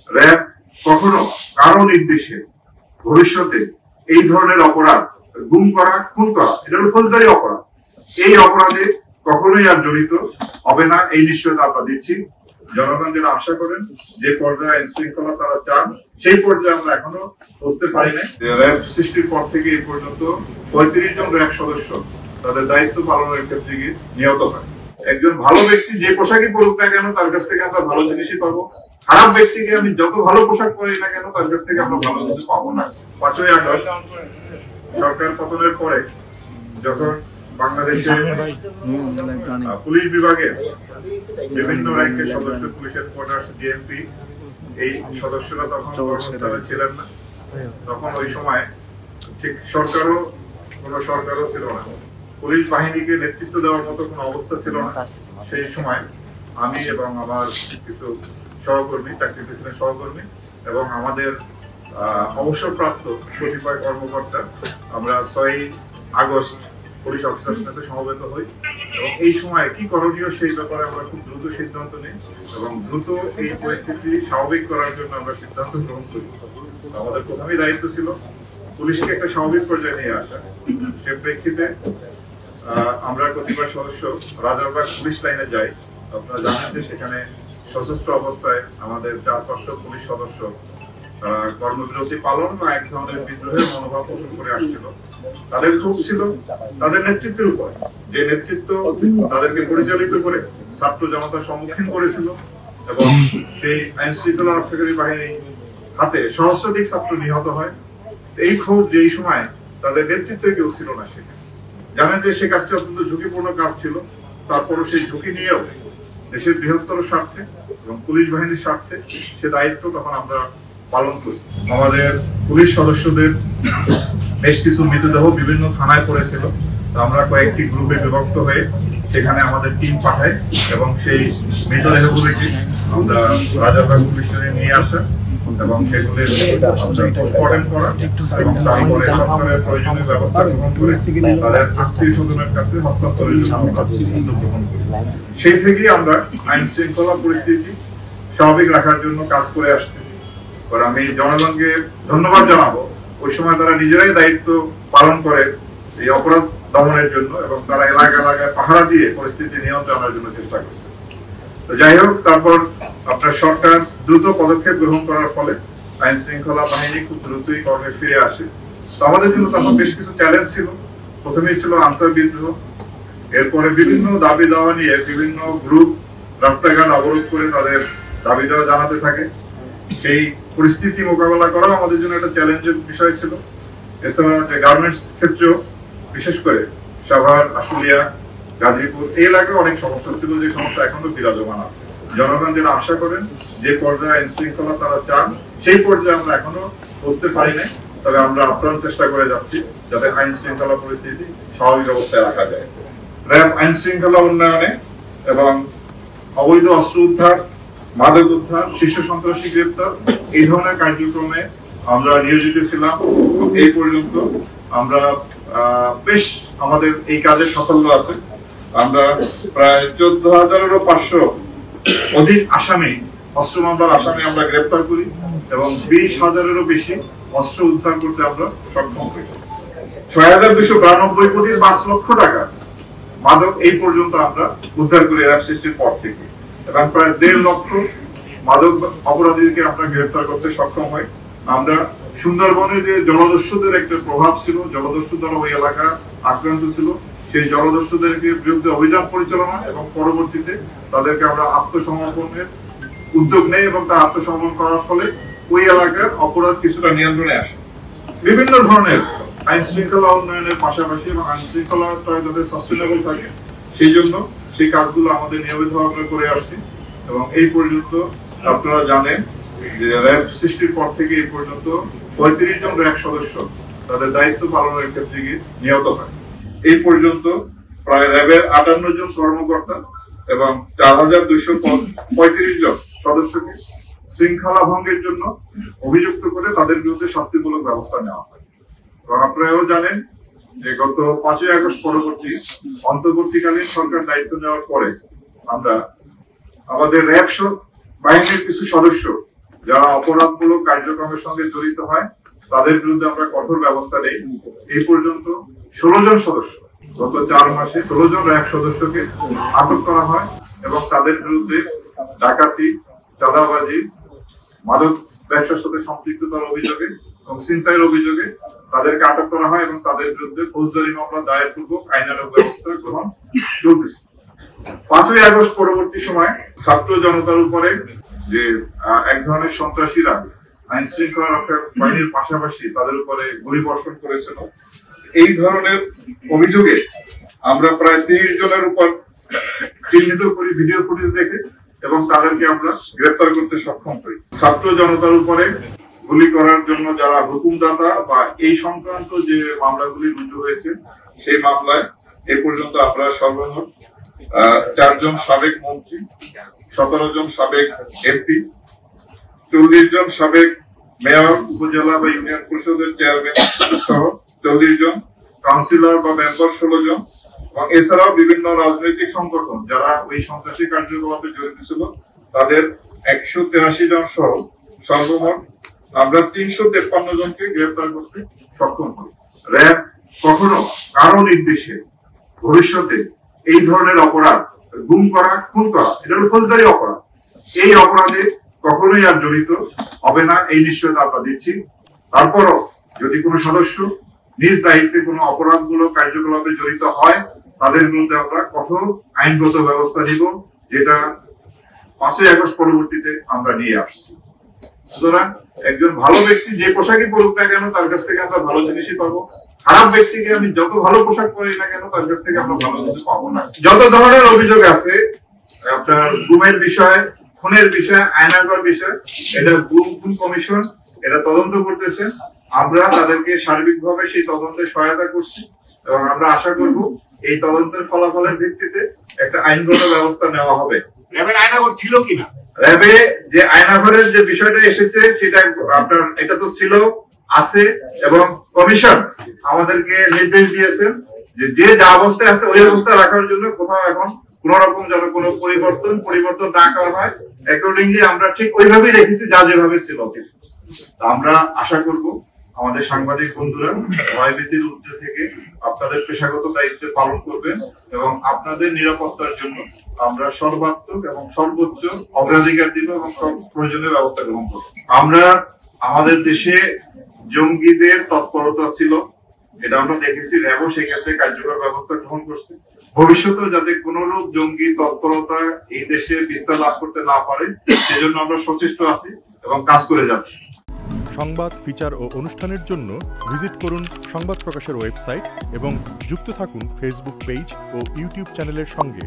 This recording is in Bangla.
র্যাব কখনো কারো নির্দেশে ভবিষ্যতে এই ধরনের অপরাধ, গুম করা, খুন করা, এটা হলো ফৌজদারি অপরাধ, এই অপরাধে কখনোই আর জড়িত হবে না, এই নিশ্চয়তা আমরা দিচ্ছি। জনগণ যারা আশা করেন যে পর্যায়ে আইন শৃঙ্খলা তারা চান, সেই পর্যায়ে আমরা এখনো বুঝতে পারি না। র্যাব সৃষ্টির পর থেকে এই পর্যন্ত 35 জন র্যাব সদস্য তাদের দায়িত্ব পালনের ক্ষেত্রে গিয়ে নিহত হয়। একজন ভালো ব্যক্তি যে পোশাকই পরুক না কেন তার কাছ থেকে আমরা ভালো জিনিসই পাবো, খারাপ ব্যক্তিকে আমি যত ভালো পোশাক পরি না কেন তার কাছ থেকে আমরা ভালো কিছু পাবো না। 5ই আগস্ট সরকার পতনের পরে যখন বাংলাদেশের পুলিশ বিভাগের বিভিন্ন র্যাঙ্কের সদস্য, পুলিশ হেডকোয়ার্টার, ডিএমপি, এই সদস্যরা তখন কর্মস্থলে ছিলেন না। তখন ওই সময় ঠিক সরকারও ছিল না, পুলিশ বাহিনীকে নেতৃত্ব দেওয়ার মতো কোনো অবস্থা ছিল না। সেই সময় আমি এবং আমার কিছু সহকর্মী, চাকরিতে ছিলেন সহকর্মী, এবং আমাদের অবসরপ্রাপ্ত কতিপয় কর্মকর্তা আমরা 6ই আগস্ট পুলিশ অফিসার সাথে সমবেত হই এবং এই সময় কি করণীয় সেই ব্যাপারে আমরা খুব দ্রুত সিদ্ধান্ত নিই এবং দ্রুত এই পরিস্থিতি স্বাভাবিক করার জন্য আমরা সিদ্ধান্ত গ্রহণ করি। আমাদের প্রথমেই দায়িত্ব ছিল পুলিশকে একটা স্বাভাবিক পর্যায়ে নিয়ে আসা। সে প্রেক্ষিতে আমরা কতিপয় সদস্য রাজারবাগ পুলিশ লাইনে যাই। আপনারা জানেন যে সেখানে সশস্ত্র অবস্থায় আমাদের 4-500 পুলিশ সদস্য কর্মবিরতি পালন বা এক ধরনের বিদ্রোহের মনোভাব পোষণ করে আসছিল। তাদের ক্ষোভ ছিল তাদের নেতৃত্বের উপর, যে নেতৃত্ব তাদেরকে পরিচালিত করে ছাত্র জনতার সম্মুখীন করেছিল এবং সেই আইন শৃঙ্খলা রক্ষাকারী বাহিনী হাতে সহস্রাধিক ছাত্র নিহত হয়। এই ক্ষোভ যে এই সময় তাদের নেতৃত্বে কেউ ছিল না, সেখানে জানেন যে সে কাজটি অত্যন্ত ঝুঁকিপূর্ণ কাজ ছিল। তারপরও সেই ঝুঁকি নিয়েও দেশের বৃহত্তর স্বার্থে এবং পুলিশ বাহিনীর স্বার্থে সে দায়িত্ব তখন আমরা পালন করি। আমাদের পুলিশ সদস্যদের বেশ কিছু মৃতদেহ বিভিন্ন থানায় পড়েছিল, আমরা কয়েকটি গ্রুপে বিভক্ত হয়ে সেখানে আমাদের টিম পাঠাই এবং সেই মৃতদেহগুলিকে আমরা রাজারবাগ পুলিশ স্টেশনে নিয়ে আসা এবং সেগুলির পোস্টমর্টেম করা এবং তারপরে সরকারের প্রয়োজনীয় ব্যবস্থা গ্রহণ করে তাদের আত্মীয়-স্বজনের কাছে হস্তান্তরের জন্য গ্রহণ করি। সেই থেকেই আমরা আইন শৃঙ্খলা পরিস্থিতি স্বাভাবিক রাখার জন্য কাজ করে আসতেছি। আমি জনগণকে ধন্যবাদ জানাবো, ওই সময় তারা নিজেরাই দায়িত্ব পালন করে এই অপরাধ দমনের জন্য এবং তারা এলাকায় পাহারা দিয়ে পরিস্থিতি নিয়ন্ত্রণের জন্য চেষ্টা করছে। তো যাই হোক, তারপর আপনার সরকার দ্রুত পদক্ষেপ গ্রহণ করার ফলে আইন শৃঙ্খলা বাহিনী খুব দ্রুতই কর্মে ফিরে আসে। তো আমাদের জন্য তখন বেশ কিছু চ্যালেঞ্জ ছিল। প্রথমেই ছিল আনসার বিদ্রোহ, এরপরে বিভিন্ন দাবি দাওয়া নিয়ে বিভিন্ন গ্রুপ রাস্তাঘাট অবরোধ করে তাদের দাবি দাওয়া জানাতে থাকে। সেই পরিস্থিতি মোকাবেলা করা আমাদের জন্য একটা চ্যালেঞ্জের বিষয় ছিল। এছাড়া যে গার্মেন্টস ক্ষেত্রেও বিশেষ করে সাভার, আশুলিয়া, গাজীপুর এই এলাকায় অনেক সমস্যা ছিল, যে সমস্যা এখনো বিরাজমান আছে। জনগণ যারা আশা করেন যে পর্যায়ে আইন শৃঙ্খলা তারা চান, সেই পর্যায়ে আমরা এখনো বুঝতে পারি না, তবে আমরা আপ্রাণ চেষ্টা করে যাচ্ছি যাতে আইন শৃঙ্খলা পরিস্থিতি স্বাভাবিক অবস্থায় রাখা যায়। র্যাব আইন শৃঙ্খলা উন্নয়নে এবং অবৈধ অস্ত্র উদ্ধার, মাদক উদ্ধার, শীর্ষ সন্ত্রাসী গ্রেপ্তার এই ধরনের কার্যক্রমে আমরা নিয়োজিত ছিলাম। এই পর্যন্ত আমরা বেশ আমাদের এই কাজের সাফল্য আছে। আমরা প্রায় 14,500 অধিক আসামি, অস্ত্র মামলার আসামি আমরা গ্রেপ্তার করি এবং 20,000-এরও বেশি অস্ত্র উদ্ধার করতে আমরা সক্ষম হই। 6,292 কোটি 5 লক্ষ টাকা মাদক এই পর্যন্ত আমরা উদ্ধার করি র্যাব সৃষ্টির পর থেকে, এবং প্রায় 1.5 লক্ষ মাদক অপরাধীকে আমরা গ্রেপ্তার করতে সক্ষম হই। আমরা সুন্দরবনে যে জলদস্যুদের একটা প্রভাব ছিল, জলদস্যু দ্বারা ওই এলাকা আক্রান্ত ছিল, সেই জলদস্যুদের বিরুদ্ধে অভিযান পরিচালনা এবং পরবর্তীতে তাদেরকে আমরা আত্মসমর্পণের উদ্যোগ নেই এবং তার আত্মসমর্পণ করার ফলে ওই এলাকার অপরাধ কিছুটা নিয়ন্ত্রণে আসে। বিভিন্ন ধরনের আইন শৃঙ্খলা উন্নয়নের পাশাপাশি এবং আইন শৃঙ্খলাটা যাতে সাস্টেনেবল থাকে সেই জন্য সেই কাজগুলো আমাদের নিয়মিতভাবে করে আসছি এবং এই পর্যন্ত আপনারা জানেন যে র্যাব সৃষ্টির পর থেকে এই পর্যন্ত 35 জন র্যাব সদস্য তাদের দায়িত্ব পালনের ক্ষেত্রে নিহত হয়। এই পর্যন্ত প্রায় র্যাবের 58 জন কর্মকর্তা এবং 4,235 জন সদস্যকে শৃঙ্খলা ভঙ্গের জন্য অভিযুক্ত করে তাদের বিরুদ্ধে শাস্তিমূলক ব্যবস্থা নেওয়া হয়। এবং আপনারাও জানেন যে গত 5ই আগস্ট পরবর্তী অন্তর্বর্তীকালীন সরকার দায়িত্ব নেওয়ার পরে আমরা আমাদের র্যাব বাহিনীর কিছু সদস্য যারা অপরাধমূলক কার্যক্রমের সঙ্গে জড়িত হয় তাদের বিরুদ্ধে আমরা কঠোর ব্যবস্থা নেই। এই পর্যন্ত 16 জন সদস্য, গত 4 মাসে 16 জন র্যাব সদস্যকে আটক করা হয় এবং তাদের বিরুদ্ধে ডাকাতি, চাঁদাবাজি, মাদক ব্যবসার সাথে সম্পৃক্ততার অভিযোগে এবং ছিনতাইয়ের অভিযোগে তাদেরকে আটক করা হয় এবং তাদের বিরুদ্ধে ফৌজদারি মামলা দায়ের পূর্বক আইনানুগ ব্যবস্থা গ্রহণ চলতেছে। 5ই আগস্ট পরবর্তী সময় ছাত্র জনতার উপরে যে এক ধরনের সন্ত্রাসীরা আইন শৃঙ্খলা রক্ষা বাহিনীর পাশাপাশি তাদের উপরে গুলিবর্ষণ করেছিল, এই ধরনের অভিযোগে আমরা প্রায় 30 জনের উপর চিহ্নিত করি ভিডিও ফুটেজ দেখে এবং তাদেরকে আমরা গ্রেফতার করতে সক্ষম হই। ছাত্র জনতার উপরে গুলি করার জন্য যারা হুকুমদাতা বা এই সংক্রান্ত যে মামলাগুলি রুজু হয়েছে সেই মামলায় এ পর্যন্ত আমরা সর্বমোট 4 জন সাবেক মন্ত্রী, 17 জন সাবেক এমপি, 40 জন সাবেক মেয়র, উপজেলা বা ইউনিয়ন পরিষদের চেয়ারম্যান সহ 40 জন কাউন্সিলর বা মেম্বার 16 জন এবং এছাড়াও বিভিন্ন রাজনৈতিক সংগঠন যারা ওই সন্ত্রাসী কার্যকলাপে জড়িত ছিল তাদের 183 জন সহ সর্বমোট আমরা 353 জনকে গ্রেফতার করতে সক্ষম হই। র্যাব কখনো কারো নির্দেশে ভবিষ্যতে এই ধরনের অপরাধ, গুম করা, খুন করা, এটা হলো ফৌজদারি অপরাধ, এই অপরাধে কখনোই আর জড়িত হবে না, এই নিশ্চয়তা আমরা দিচ্ছি। তারপরও যদি কোনো সদস্য নিজ দায়িত্বে কোনো অপরাধমূলক কার্যকলাপে জড়িত হয় তাদের বিরুদ্ধে আমরা কঠোর আইনগত ব্যবস্থা নিব, যেটা 5ই আগস্ট পরবর্তীতে আমরা নিয়ে আসছি। সুতরাং একজন ভালো ব্যক্তি যে পোশাকই পরুক না কেন তার কাছ থেকে আমরা ভালো জিনিসই পাবো, খারাপ ব্যক্তিকে আমি যত ভালো পোশাক পরি না কেন তার কাছ থেকে আমরা ভালো কিছু পাবো না। যত ধরনের অভিযোগ আছে আপনার গুমের বিষয়, খুনের বিষয়, আয়নাঘর বিষয়, এটা গুম কমিশন এটা তদন্ত করতেছে। আমরা তাদেরকে সার্বিকভাবে সেই তদন্তে সহায়তা করছি এবং আমরা আশা করব এই তদন্তের ফলাফলের ভিত্তিতে একটা আইনগত ব্যবস্থা নেওয়া হবে। র্যাবের আয়নাঘর ছিল কিনা, র্যাবে যে আয়নাঘরের যে বিষয়টা এসেছে সেটা আপনার এটা তো ছিল, আছে এবং কমিশন আমাদেরকে নির্দেশ দিয়েছেন যে যে যা অবস্থায় আছে ওই অবস্থায় রাখার জন্য কোথাও এখন কোন রকম যেন কোনো পরিবর্তন না করা হয়। অ্যাকর্ডিংলি আমরা ঠিক ওইভাবেই রেখেছি যা যেভাবে ছিল। আমরা আশা করব আমাদের সাংবাদিক বন্ধুরা ভয়ভীতির ঊর্ধ্বে থেকে আপনাদের পেশাগত দায়িত্ব পালন করবেন এবং আপনাদের নিরাপত্তার জন্য আমরা সর্বাত্মক এবং সর্বোচ্চ অগ্রাধিকার দিব এবং সব প্রয়োজনীয় ব্যবস্থা গ্রহণ করব। আমরা আমাদের দেশে জঙ্গিদের তৎপরতা ছিল, এটা আমরা দেখেছি, র্যাবও সেই ক্ষেত্রে কার্যকর ব্যবস্থা গ্রহণ করছে। ভবিষ্যতেও যাতে কোনরূপ জঙ্গি তৎপরতা এই দেশে বিস্তার লাভ করতে না পারে সেজন্য আমরা সচেষ্ট আছি এবং কাজ করে যাচ্ছি। সংবাদ, ফিচার ও অনুষ্ঠানের জন্য ভিজিট করুন সংবাদ প্রকাশের ওয়েবসাইট এবং যুক্ত থাকুন ফেসবুক পেজ ও ইউটিউব চ্যানেলের সঙ্গে।